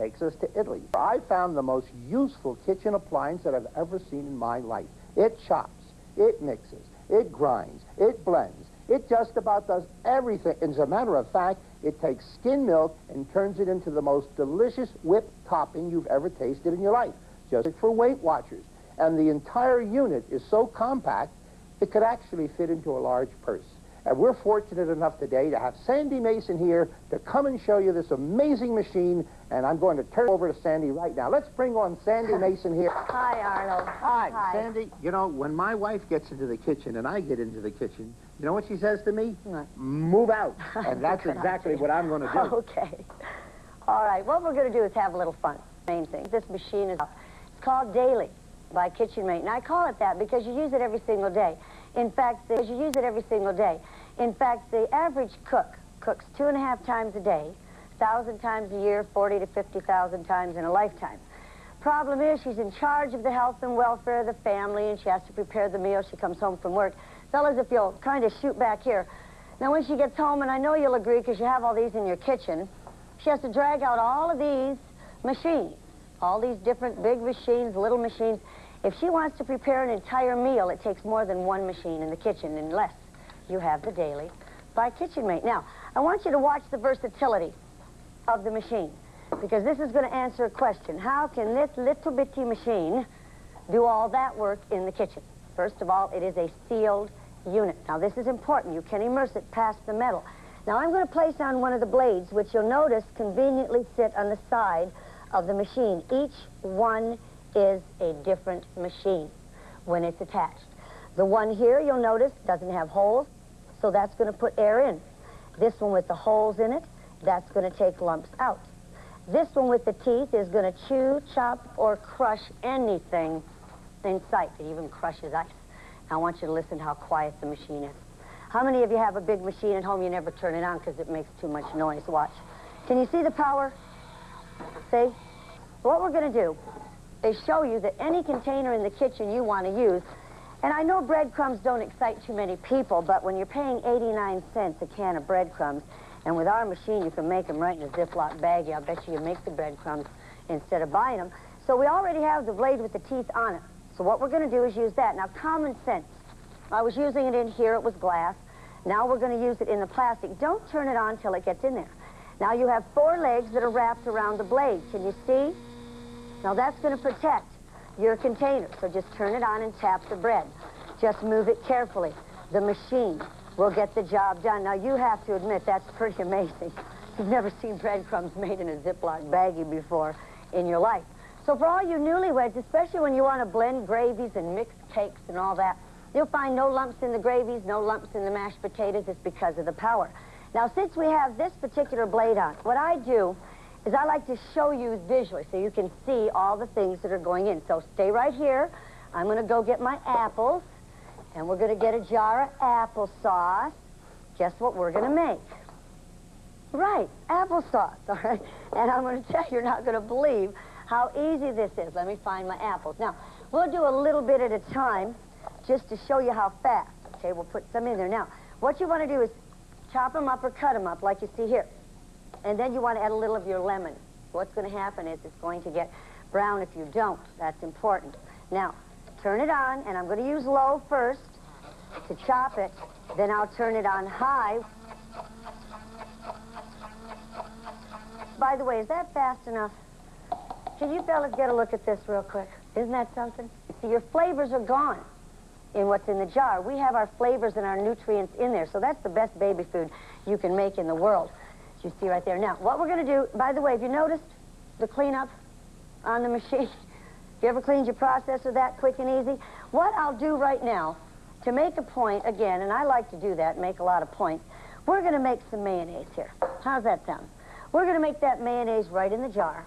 takes us to Italy. I found the most useful kitchen appliance that I've ever seen in my life. It chops, it mixes, it grinds, it blends. It just about does everything. As a matter of fact, it takes skim milk and turns it into the most delicious whipped topping you've ever tasted in your life, just for Weight Watchers. And the entire unit is so compact, it could actually fit into a large purse. And we're fortunate enough today to have Sandy Mason here to come and show you this amazing machine, and I'm going to turn it over to Sandy right now. Let's bring on Sandy Mason here. Hi, Arnold. Hi, Sandy. You know, when my wife gets into the kitchen and I get into the kitchen, you know what she says to me? What? Move out. And that's exactly what I'm going to do. Okay. All right, what we're going to do is have a little fun. Main thing. This machine is it's called Daily by Kitchenmate. And I call it that because you use it every single day. In fact, the average cook cooks 2.5 times a day, 1,000 times a year, 40 to 50,000 times in a lifetime. Problem is, she's in charge of the health and welfare of the family, and she has to prepare the meal. She comes home from work. Fellas, if you'll kind of shoot back here. Now, when she gets home, and I know you'll agree because you have all these in your kitchen, she has to drag out all of these machines, all these different big machines, little machines. If she wants to prepare an entire meal, it takes more than one machine in the kitchen, unless you have the Daily by Kitchenmate. Now, I want you to watch the versatility of the machine, because this is going to answer a question. How can this little bitty machine do all that work in the kitchen? First of all, it is a sealed unit. Now, this is important. You can immerse it past the metal. Now, I'm going to place on one of the blades, which you'll notice conveniently sit on the side of the machine. Each one is a different machine when it's attached. The one here, you'll notice, doesn't have holes, so that's going to put air in. This one with the holes in it, that's going to take lumps out. This one with the teeth is going to chew, chop, or crush anything in sight. It even crushes ice. Now, I want you to listen to how quiet the machine is. How many of you have a big machine at home, you never turn it on because it makes too much noise? Watch. Can you see the power? See? What we're going to do is show you that any container in the kitchen you want to use, and I know breadcrumbs don't excite too many people, but when you're paying 89 cents a can of breadcrumbs, and with our machine you can make them right in a Ziploc baggie, I'll bet you make the breadcrumbs instead of buying them. So we already have the blade with the teeth on it. So what we're going to do is use that. Now, common sense. I was using it in here, it was glass. Now we're going to use it in the plastic. Don't turn it on till it gets in there. Now you have 4 legs that are wrapped around the blade. Can you see? Now that's going to protect your container. So just turn it on and tap the bread. Just move it carefully. The machine will get the job done. Now you have to admit that's pretty amazing. You've never seen breadcrumbs made in a Ziploc baggie before in your life. So for all you newlyweds, especially when you want to blend gravies and mix cakes and all that, you'll find no lumps in the gravies, no lumps in the mashed potatoes. It's because of the power. Now, since we have this particular blade on, what I do is I like to show you visually so you can see all the things that are going in. So stay right here. I'm going to go get my apples, and we're going to get a jar of applesauce. Guess what we're going to make? Right, applesauce, all right? And I'm going to tell you, you're not going to believe how easy this is. Let me find my apples. Now, we'll do a little bit at a time just to show you how fast. Okay, we'll put some in there. Now, what you want to do is chop them up or cut them up like you see here. And then you want to add a little of your lemon. What's going to happen is it's going to get brown if you don't. That's important. Now, turn it on, and I'm going to use low first to chop it. Then I'll turn it on high. By the way, is that fast enough? Can you fellas get a look at this real quick? Isn't that something? See, your flavors are gone in what's in the jar. We have our flavors and our nutrients in there, so that's the best baby food you can make in the world. As you see right there. Now, what we're going to do, by the way, have you noticed the cleanup on the machine? You ever cleaned your processor that quick and easy? What I'll do right now, to make a point, again, and I like to do that, make a lot of points, we're going to make some mayonnaise here. How's that sound? We're going to make that mayonnaise right in the jar.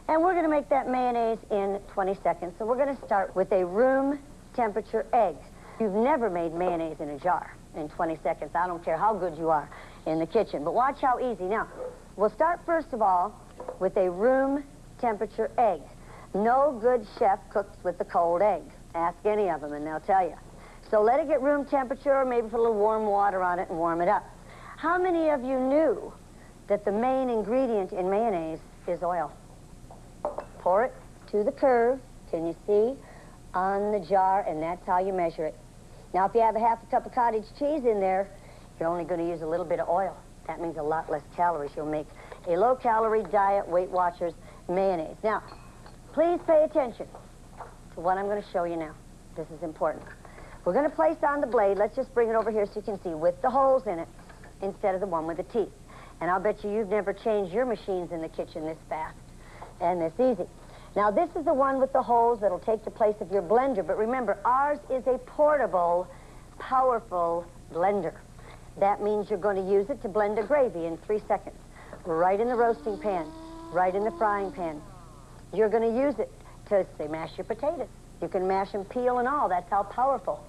And we're going to make that mayonnaise in 20 seconds. So we're going to start with a room temperature egg. You've never made mayonnaise in a jar in 20 seconds. I don't care how good you are in the kitchen. But watch how easy. Now, we'll start first of all with a room temperature egg. No good chef cooks with the cold egg. Ask any of them and they'll tell you. So let it get room temperature, or maybe put a little warm water on it and warm it up. How many of you knew that the main ingredient in mayonnaise is oil? pour it to the curve, can you see, on the jar, and that's how you measure it. Now, if you have a half a cup of cottage cheese in there, you're only going to use a little bit of oil. That means a lot less calories. You'll make a low-calorie diet, Weight Watchers mayonnaise. Now, please pay attention to what I'm going to show you now. This is important. We're going to place on the blade, let's just bring it over here so you can see, with the holes in it instead of the one with the teeth. And I'll bet you've never changed your machines in the kitchen this fast and this easy. Now, this is the one with the holes that'll take the place of your blender. But remember, ours is a portable, powerful blender. That means you're going to use it to blend a gravy in 3 seconds. Right in the roasting pan, right in the frying pan. You're going to use it to, say, mash your potatoes. You can mash them, peel and all. That's how powerful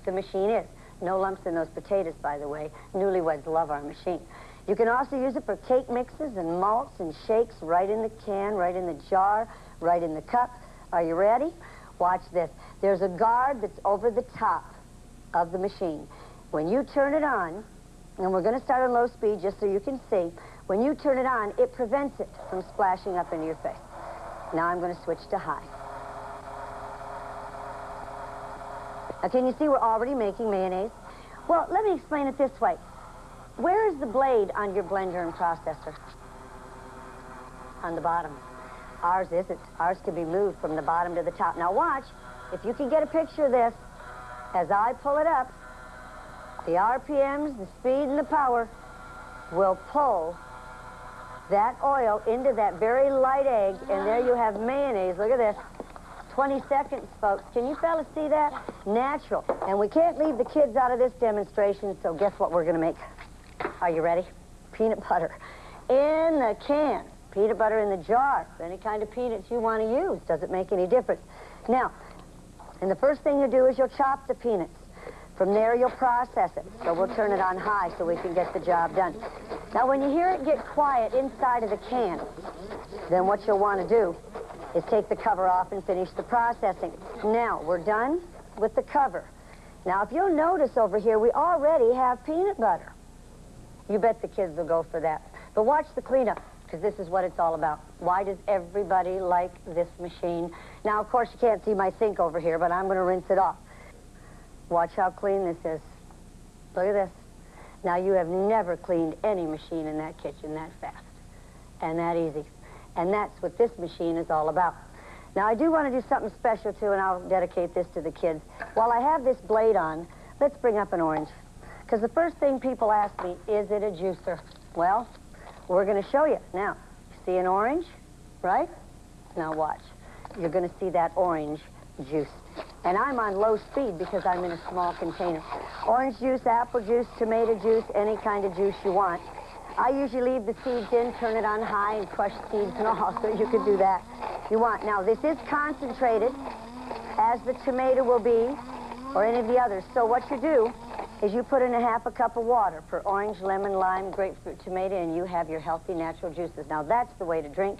the machine is. No lumps in those potatoes, by the way. Newlyweds love our machine. You can also use it for cake mixes and malts and shakes right in the can, right in the jar, right in the cup. Are you ready? Watch this. There's a guard that's over the top of the machine. When you turn it on, and we're going to start on low speed just so you can see, when you turn it on, it prevents it from splashing up into your face. Now I'm going to switch to high. Now, can you see we're already making mayonnaise? Well, let me explain it this way. Where is the blade on your blender and processor? On the bottom. Ours isn't. Ours can be moved from the bottom to the top. Now watch, if you can get a picture of this, as I pull it up, the RPMs, the speed, and the power will pull that oil into that very light egg, and there you have mayonnaise. Look at this. 20 seconds, folks. Can you fellas see that? Natural. And we can't leave the kids out of this demonstration, so guess what we're going to make? Are you ready? Peanut butter in the can. Peanut butter in the jar. Any kind of peanuts you want to use. Doesn't make any difference. Now, and the first thing you do is you'll chop the peanuts. From there, you'll process it. So we'll turn it on high so we can get the job done. Now, when you hear it get quiet inside of the can, then what you'll want to do is take the cover off and finish the processing. Now, we're done with the cover. Now, if you'll notice over here, we already have peanut butter. You bet the kids will go for that. But watch the cleanup, because this is what it's all about. Why does everybody like this machine? Now, of course, you can't see my sink over here, but I'm going to rinse it off. Watch how clean this is. Look at this. Now, you have never cleaned any machine in that kitchen that fast and that easy. And that's what this machine is all about. Now, I do want to do something special, too, and I'll dedicate this to the kids. While I have this blade on, let's bring up an orange. Because the first thing people ask me, is it a juicer? Well, we're going to show you. Now, see an orange, right? Now watch. You're going to see that orange juice. And I'm on low speed because I'm in a small container. Orange juice, apple juice, tomato juice, any kind of juice you want. I usually leave the seeds in, turn it on high, and crush seeds and all, so you can do that if you want. Now, this is concentrated, as the tomato will be, or any of the others. So what you do is you put in a half a cup of water for orange, lemon, lime, grapefruit, tomato, and you have your healthy natural juices. Now, that's the way to drink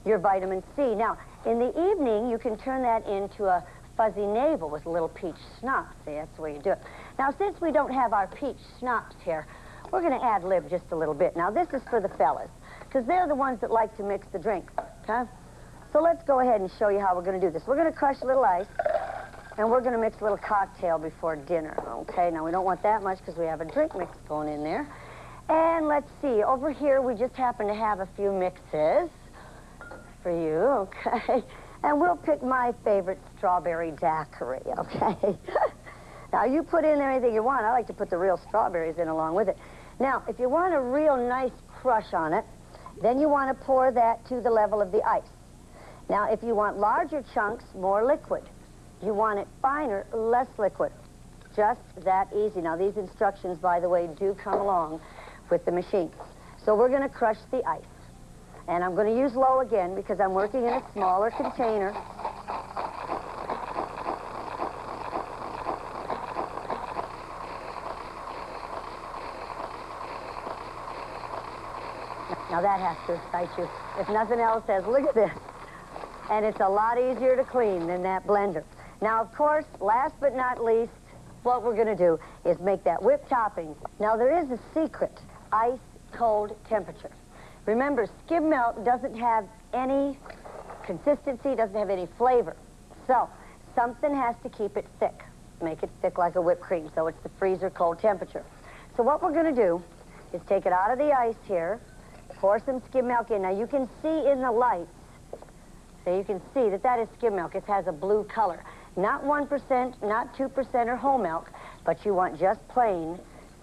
your vitamin C. Now, in the evening, you can turn that into a fuzzy navel with a little peach schnapps. See, that's the way you do it. Now, since we don't have our peach schnapps here, we're going to ad-lib just a little bit. Now, this is for the fellas, because they're the ones that like to mix the drinks, okay? So let's go ahead and show you how we're going to do this. We're going to crush a little ice, and we're going to mix a little cocktail before dinner, okay? Now, we don't want that much because we have a drink mix going in there. And let's see, over here, we just happen to have a few mixes for you, okay? And we'll pick my favorite strawberry daiquiri, okay? Now, you put in there anything you want. I like to put the real strawberries in along with it. Now, if you want a real nice crush on it, then you want to pour that to the level of the ice. Now, if you want larger chunks, more liquid. You want it finer, less liquid. Just that easy. Now, these instructions, by the way, do come along with the machine. So we're going to crush the ice. And I'm going to use low again because I'm working in a smaller container. Now that has to excite you. If nothing else says, look at this. And it's a lot easier to clean than that blender. Now, of course, last but not least, what we're going to do is make that whipped topping. Now, there is a secret, ice cold temperature. Remember, skim milk doesn't have any consistency, doesn't have any flavor. So something has to keep it thick. Make it thick like a whipped cream, so it's the freezer cold temperature. So what we're going to do is take it out of the ice here, pour some skim milk in. Now you can see in the lights, so you can see that that is skim milk. It has a blue color. Not 1%, not 2% or whole milk, but you want just plain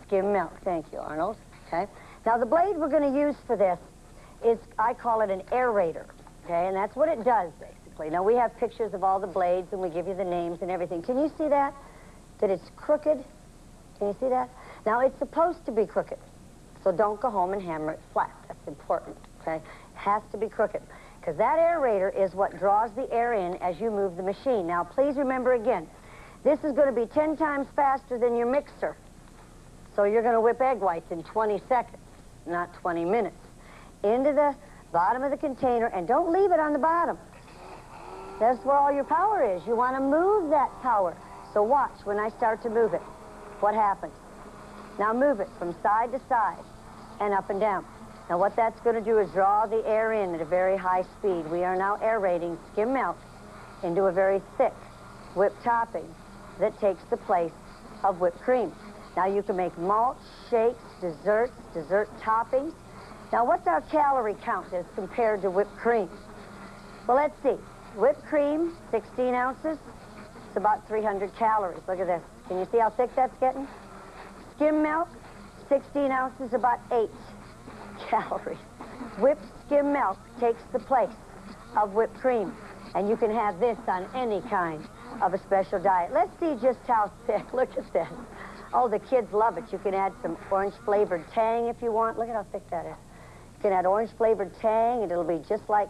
skim milk. Thank you, Arnold. Okay. Now the blade we're going to use for this is, I call it an aerator. Okay, and that's what it does, basically. Now we have pictures of all the blades, and we give you the names and everything. Can you see that? That it's crooked? Can you see that? Now it's supposed to be crooked, so don't go home and hammer it flat. That's important, okay? It has to be crooked, because that aerator is what draws the air in as you move the machine. Now please remember again, this is going to be 10 times faster than your mixer. So you're going to whip egg whites in 20 seconds, not 20 minutes. Into the bottom of the container, and don't leave it on the bottom. That's where all your power is. You want to move that power. So watch when I start to move it. What happens? Now move it from side to side and up and down. Now what that's going to do is draw the air in at a very high speed. We are now aerating skim milk into a very thick whipped topping that takes the place of whipped cream. Now you can make malts, shakes, desserts, dessert toppings. Now what's our calorie count as compared to whipped cream? Well, let's see. Whipped cream, 16 ounces, it's about 300 calories. Look at this. Can you see how thick that's getting? Skim milk, 16 ounces, about 8 calories. Whipped skim milk takes the place of whipped cream, and you can have this on any kind of a special diet. Let's see just how thick. Look at this. Oh, the kids love it. You can add some orange-flavored tang if you want. Look at how thick that is. You can add orange-flavored tang, and it'll be just like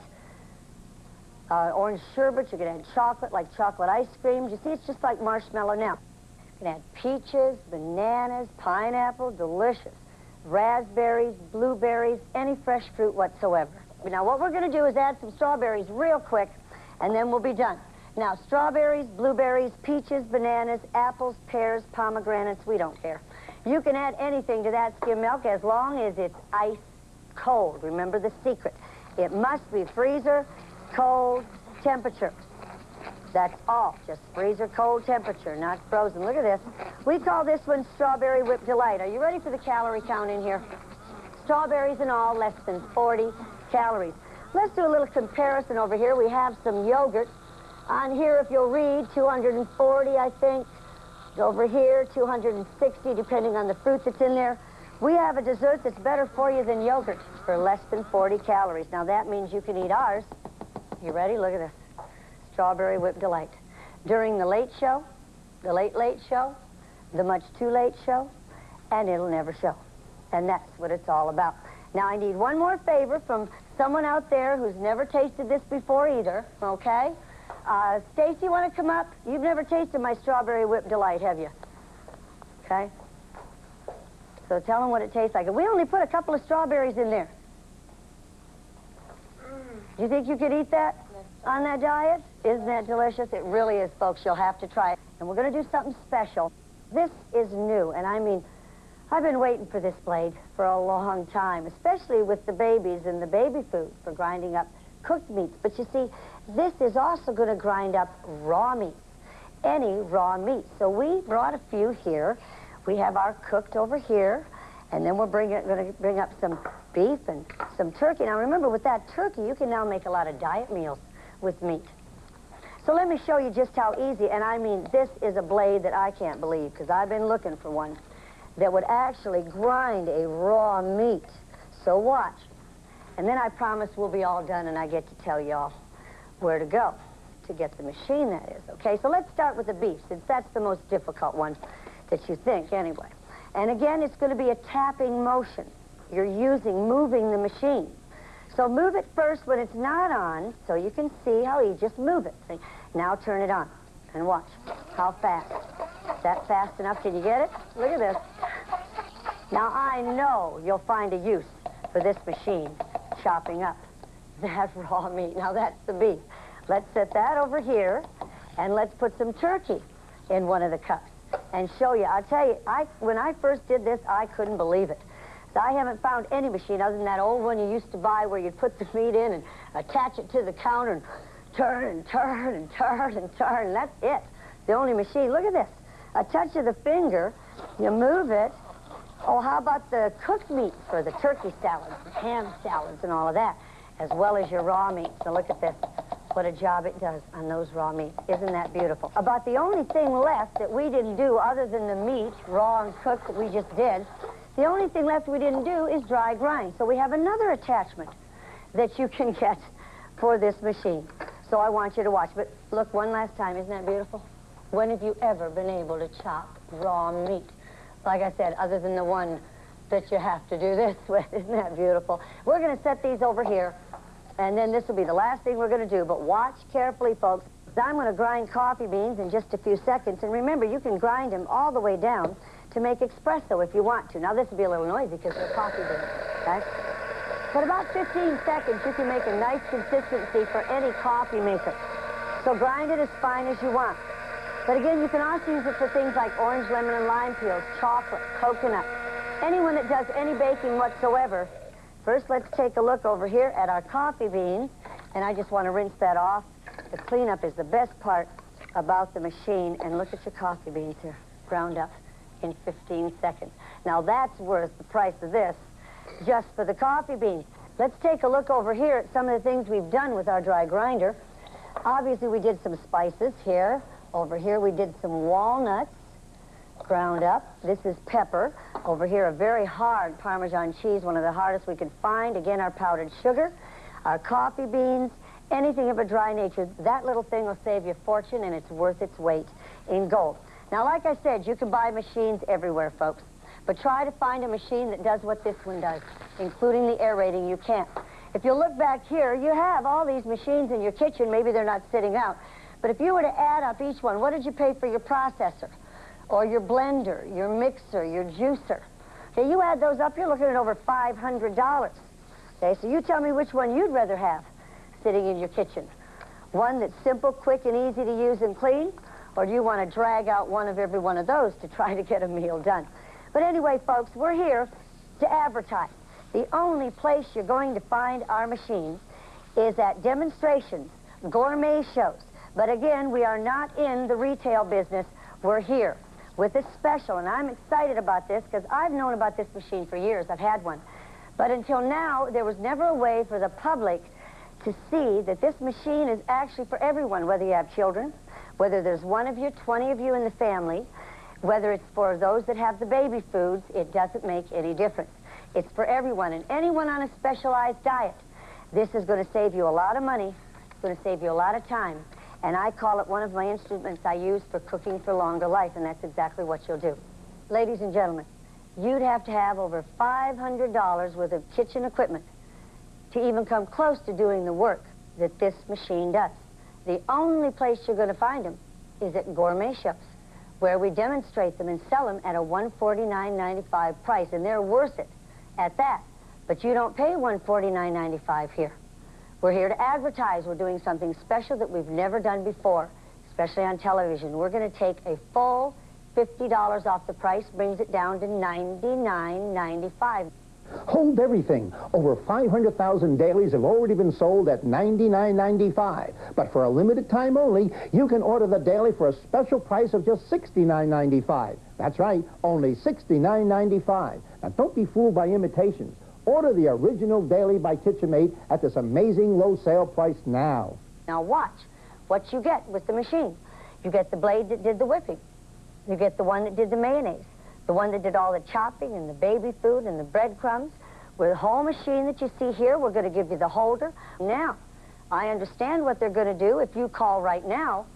orange sherbet. You can add chocolate, like chocolate ice cream. You see, it's just like marshmallow now. You can add peaches, bananas, pineapple, delicious. Raspberries, blueberries, any fresh fruit whatsoever. Now, what we're going to do is add some strawberries real quick, and then we'll be done. Now, strawberries, blueberries, peaches, bananas, apples, pears, pomegranates, we don't care. You can add anything to that skim milk as long as it's ice cold. Remember the secret. It must be freezer cold temperature. That's all. Just freezer cold temperature, not frozen. Look at this. We call this one Strawberry Whipped Delight. Are you ready for the calorie count in here? Strawberries and all, less than 40 calories. Let's do a little comparison over here. We have some yogurt. On here, if you'll read, 240, I think. Over here, 260, depending on the fruit that's in there. We have a dessert that's better for you than yogurt for less than 40 calories. Now, that means you can eat ours. You ready? Look at this. Strawberry Whipped Delight. During the late show, the late show, the much too late show, and it'll never show. And that's what it's all about. Now, I need one more favor from someone out there who's never tasted this before either, okay? Stacy, want to come up? You've never tasted my Strawberry Whipped Delight, have you? Okay? So tell them what it tastes like. We only put a couple of strawberries in there. Do you think you could eat that on that diet? Isn't that delicious? It really is, folks. You'll have to try it. And we're going to do something special. This is new, and I mean, I've been waiting for this blade for a long time, especially with the babies and the baby food for grinding up cooked meats. But you see, this is also going to grind up raw meats, any raw meat. So we brought a few here. We have our cooked over here, and then we're going to bring up some beef and some turkey. Now remember, with that turkey, you can now make a lot of diet meals with meat. So let me show you just how easy, and I mean, this is a blade that I can't believe, because I've been looking for one that would actually grind a raw meat. So watch. And then I promise we'll be all done, and I get to tell y'all where to go to get the machine, that is. Okay, so let's start with the beef, since that's the most difficult one that you think, anyway. And again, it's going to be a tapping motion. You're moving the machine. So move it first when it's not on, so you can see how you just move it. See? Now turn it on, and watch how fast. Is that fast enough? Can you get it? Look at this. Now, I know you'll find a use for this machine chopping up that raw meat. Now, that's the beef. Let's set that over here, and let's put some turkey in one of the cups and show you. I'll tell you, when I first did this, I couldn't believe it. So I haven't found any machine other than that old one you used to buy where you'd put the meat in and attach it to the counter and turn and turn and turn and turn, and that's it. The only machine. Look at this. A touch of the finger, you move it. Oh, how about the cooked meat for the turkey salads, the ham salads, and all of that, as well as your raw meat. So look at this. What a job it does on those raw meats. Isn't that beautiful? About the only thing left that we didn't do other than the meat, raw and cooked, that we just did, the only thing left we didn't do is dry grind. So we have another attachment that you can get for this machine. So I want you to watch. But look, one last time. Isn't that beautiful? When have you ever been able to chop raw meat? Like I said, other than the one that you have to do this with. Isn't that beautiful? We're going to set these over here, and then this will be the last thing we're going to do. But watch carefully, folks. I'm going to grind coffee beans in just a few seconds. And remember, you can grind them all the way down to make espresso if you want to. Now, this will be a little noisy because they're coffee beans, okay? But about 15 seconds, you can make a nice consistency for any coffee maker. So grind it as fine as you want. But again, you can also use it for things like orange, lemon, and lime peels, chocolate, coconut. Anyone that does any baking whatsoever. First, let's take a look over here at our coffee beans. And I just want to rinse that off. The cleanup is the best part about the machine. And look at your coffee beans here, ground up in 15 seconds. Now, that's worth the price of this just for the coffee beans. Let's take a look over here at some of the things we've done with our dry grinder. Obviously, we did some spices here. Over here, we did some walnuts ground up. This is pepper. Over here, a very hard Parmesan cheese, one of the hardest we could find. Again, our powdered sugar, our coffee beans, anything of a dry nature. That little thing will save you a fortune, and it's worth its weight in gold. Now, like I said, you can buy machines everywhere, folks. But try to find a machine that does what this one does, including the aerating. You can't. If you look back here, you have all these machines in your kitchen. Maybe they're not sitting out. But if you were to add up each one, what did you pay for your processor, or your blender, your mixer, your juicer? Okay, you add those up, you're looking at over $500. Okay, so you tell me which one you'd rather have sitting in your kitchen. One that's simple, quick, and easy to use and clean, or do you want to drag out one of every one of those to try to get a meal done? But anyway, folks, we're here to advertise. The only place you're going to find our machines is at demonstrations, gourmet shows. But again, we are not in the retail business. We're here with a special, and I'm excited about this because I've known about this machine for years. I've had one. But until now, there was never a way for the public to see that this machine is actually for everyone, whether you have children, whether there's one of you, 20 of you in the family, whether it's for those that have the baby foods, it doesn't make any difference. It's for everyone, and anyone on a specialized diet. This is going to save you a lot of money. It's going to save you a lot of time. And I call it one of my instruments I use for cooking for longer life, and that's exactly what you'll do. Ladies and gentlemen, you'd have to have over $500 worth of kitchen equipment to even come close to doing the work that this machine does. The only place you're going to find them is at gourmet shows, where we demonstrate them and sell them at a $149.95 price, and they're worth it at that. But you don't pay $149.95 here. We're here to advertise. We're doing something special that we've never done before, especially on television. We're going to take a full $50 off the price, brings it down to $99.95. Hold everything. Over 500,000 dailies have already been sold at $99.95. But for a limited time only, you can order the daily for a special price of just $69.95. That's right, only $69.95. Now, don't be fooled by imitations. Order the original daily by Kitchenmate at this amazing low sale price now. Now watch what you get with the machine. You get the blade that did the whipping. You get the one that did the mayonnaise. The one that did all the chopping and the baby food and the breadcrumbs. With the whole machine that you see here, we're going to give you the holder. Now, I understand what they're going to do. If you call right now,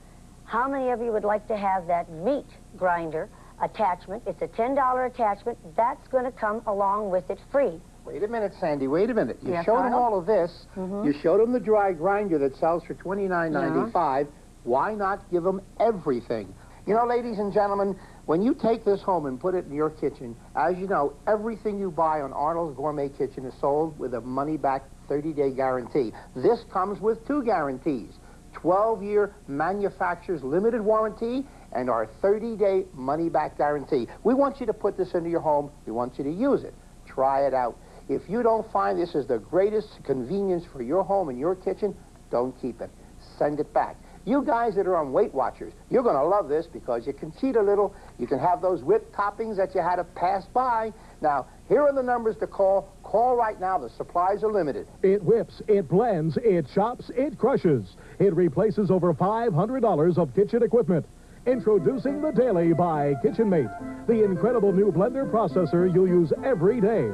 how many of you would like to have that meat grinder attachment? It's a $10 attachment. That's going to come along with it free. Wait a minute, Sandy, wait a minute. You Yes, showed them Arnold? all of this. You showed them the dry grinder that sells for $29.95. Why not give them everything? You know, ladies and gentlemen, when you take this home and put it in your kitchen, as you know, everything you buy on Arnold's Gourmet Kitchen is sold with a money-back 30-day guarantee. This comes with two guarantees: 12-year manufacturer's limited warranty and our 30-day money-back guarantee. We want you to put this into your home. We want you to use it. try it out. If you don't find this is the greatest convenience for your home and your kitchen, don't keep it. Send it back. You guys that are on Weight Watchers, you're going to love this because you can cheat a little. You can have those whipped toppings that you had to pass by. Now, here are the numbers to call. Call right now. The supplies are limited. It whips, it blends, it chops, it crushes. It replaces over $500 of kitchen equipment. Introducing the Daily by Kitchenmate, the incredible new blender processor you'll use every day.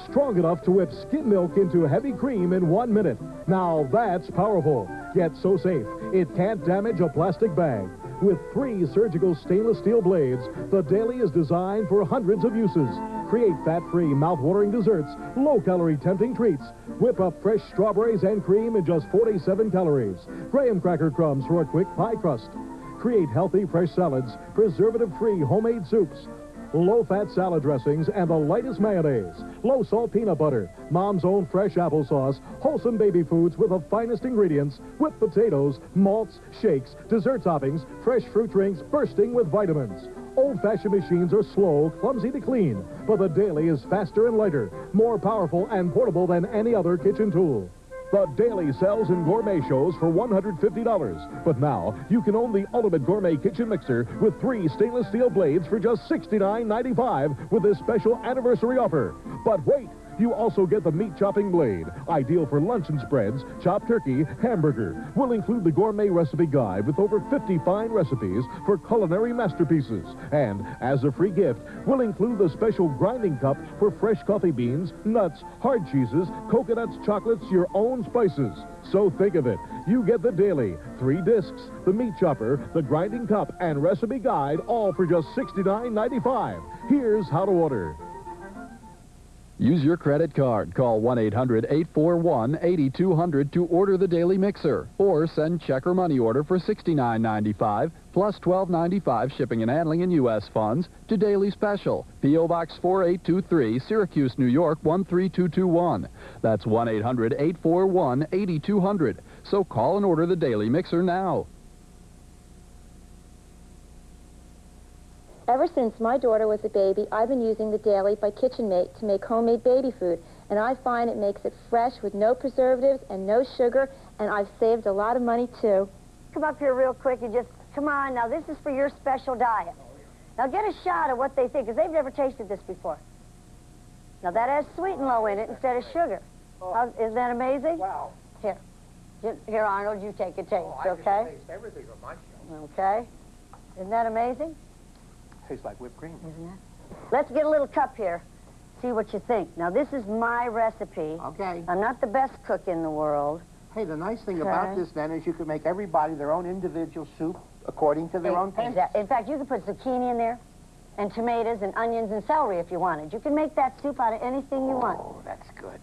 Strong enough to whip skim milk into heavy cream in 1 minute. Now that's powerful, yet so safe, it can't damage a plastic bag. With 3 surgical stainless steel blades, the Daily is designed for hundreds of uses. Create fat-free, mouth-watering desserts, low-calorie tempting treats. Whip up fresh strawberries and cream in just 47 calories. Graham cracker crumbs for a quick pie crust. Create healthy, fresh salads, preservative-free homemade soups, low-fat salad dressings, and the lightest mayonnaise, low-salt peanut butter, mom's own fresh applesauce, wholesome baby foods with the finest ingredients, whipped potatoes, malts, shakes, dessert toppings, fresh fruit drinks bursting with vitamins. Old-fashioned machines are slow, clumsy to clean, but the Daily is faster and lighter, more powerful and portable than any other kitchen tool. The Daily sells in gourmet shows for $150, but now you can own the ultimate gourmet kitchen mixer with 3 stainless steel blades for just $69.95 with this special anniversary offer. But wait! You also get the meat chopping blade, ideal for luncheon spreads, chopped turkey, hamburger. We'll include the gourmet recipe guide with over 50 fine recipes for culinary masterpieces. And as a free gift, we'll include the special grinding cup for fresh coffee beans, nuts, hard cheeses, coconuts, chocolates, your own spices. So think of it. You get the Daily, 3 discs, the meat chopper, the grinding cup, and recipe guide, all for just $69.95. Here's how to order. Use your credit card. Call 1-800-841-8200 to order the Daily Mixer, or send check or money order for $69.95 plus $12.95 shipping and handling in U.S. funds to Daily Special, P.O. Box 4823, Syracuse, New York 13221. That's 1-800-841-8200. So call and order the Daily Mixer now. Ever since my daughter was a baby, I've been using the Daily by Kitchenmate to make homemade baby food, and I find it makes it fresh with no preservatives and no sugar, and I've saved a lot of money, too. Come up here real quick and just, come on, now this is for your special diet. Now get a shot of what they think, because they've never tasted this before. Now that has sweet and low in it instead of sugar. Isn't that amazing? Wow. Here, Arnold, you take a taste, I okay? can taste everything on my show. Okay. Isn't that amazing? Tastes like whipped cream. Isn't it? Let's get a little cup here. See what you think. Now, this is my recipe. Okay. I'm not the best cook in the world. Hey, the nice thing about this, then, is you can make everybody their own individual soup according to their own taste. In fact, you could put zucchini in there, and tomatoes, and onions, and celery if you wanted. You can make that soup out of anything you want. Oh, that's good.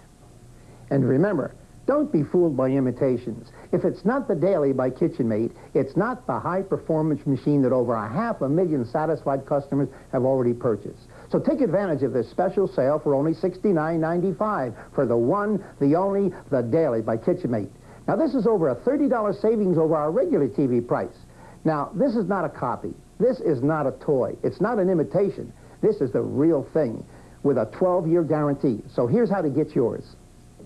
And remember, don't be fooled by imitations. If it's not the Daily by Kitchenmate, it's not the high-performance machine that over 500,000 satisfied customers have already purchased. So take advantage of this special sale for only $69.95 for the one, the only, the Daily by Kitchenmate. Now, this is over a $30 savings over our regular TV price. Now, this is not a copy. This is not a toy. It's not an imitation. This is the real thing with a 12-year guarantee. So here's how to get yours.